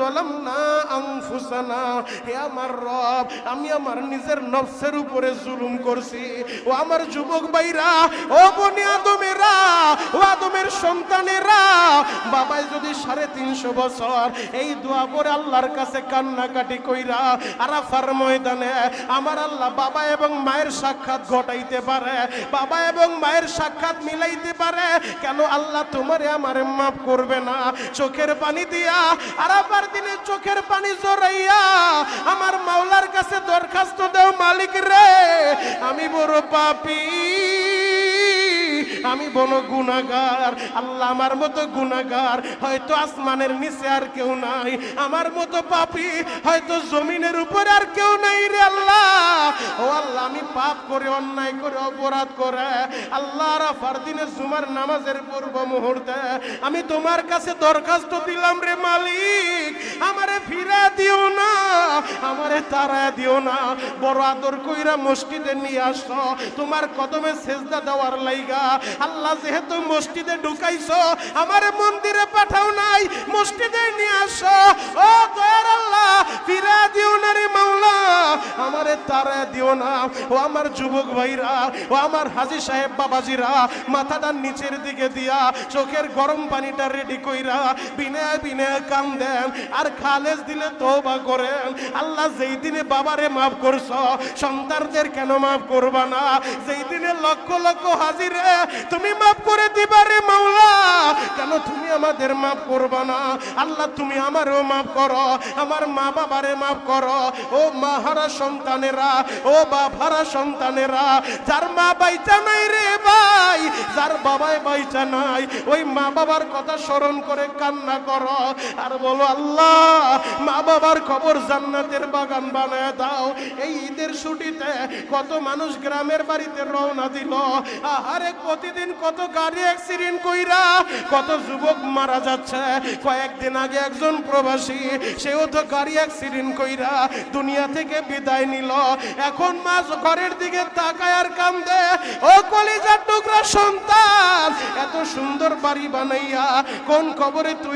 যালামনা আনফুসানা, হে আমার রব, আমি আমার নিজের নফসের উপরে জুলুম করছি। ও আমার যুবক ভাইরা, ও বনি আদমেরা, ও আদমের সন্তানেরা, বাবাই যদি 350 বছর এই দোয়া করে আল্লাহর কাছে কান্নাকাটি কইরা আরাফার ময়দানে আমার আল্লাহ বাবা এবং মায়ের সাক্ষাৎ ঘটাইতে পারে, বাবা এবং মায়ের সাক্ষাৎ মিলাইতে পারে, কেন আল্লাহ তোমারে আমারে মাফ করবে না? চোখের পানি দিয়া আরাফার দিনে চোখের পানি জড়াইয়া আমার মাওলার কাছে দরখাস্ত দাও, মালিক রে, আমি বড় পাপী, আমি বড় গুনাহগার। আল্লাহ, আমার মতো গুনাহগার হয়তো আসমানের নিচে আর কেউ নাই, আমার মতো পাপী হয়তো জমিনের উপরে আর কেউ নাই রে আল্লাহ। ও আল্লাহ, আমি পাপ করে, অন্যায় করে, অপরাধ করে আল্লাহ আরাফার দিনে জুমার নামাজের পূর্ব মুহূর্তে আমি তোমার কাছে দরখাস্ত দিলাম রে মালিক, আমারে ফিরা দিও না, আমারে তাড়া দিও না। বড় আদর কইরা মসজিদে নিয়ে আসো তোমার কদমে সেজদা দেওয়ার লাইগা। আল্লাহ, যেহেতু মসজিদে ঢুকাইছো, আমারে মন্দিরে পাঠাও নাই, মসজিদে নিয়ে আসো। ও দয়ার আল্লাহ, ফিরা দিও না রে মাওলা, আমারে তাড়া দিও না। ও আমার যুবক ভাইরা, ও আমার হাজী সাহেব বাবাজিরা, মাথাটা নিচের দিকে দিয়া চোখের গরম পানিটা রেডি কইরা বিনয় বিনয় কান্দেন আর খালেস দিলে তওবা করেন। আল্লাহ, যেই দিনে বাবারে মাফ করছো, সন্তানদের কেন মাফ করবা না? যেই দিনে লক্ষ লক্ষ হাজিরে তুমি মাফ করে দিবা রে মাওলা, কেন তুমি আমাদের মাফ করবা না? আল্লাহ, তুমি আমারও মাফ করো, আমার মা বাবারে মাফ করো। ও মাহারা সন্তানেরা, ও বাবারা সন্তানেরা, যার মা বাইচা নাই রে ভাই, যার বাবাই বাইচা নাই, ওই মা বাবার কথা স্মরণ করে কান্না করো আর বলো, আল্লাহ, মা বাবার কবর জান্নাতের বাগান বানায় দাও। এই ঈদের ছুটিতে কত মানুষ গ্রামের বাড়িতে রওনা দিল, আহারে প্রতিদিন কত গাড়ি অ্যাক্সিডেন্ট কইরা কত যুবক মারা যাচ্ছে। কয়েকদিন আগে একজন প্রবাসী, সেও তো গাড়ি অ্যাক্সিডেন্ট কইরা দুনিয়া থেকে বিদায় নিল। এখন মা ঘরের দিকে তাকায় আর কান্দে। ও কলিজার টুকরা সন্তান, এত সুন্দর বাড়ি বানাইয়া কোন কবরে তুই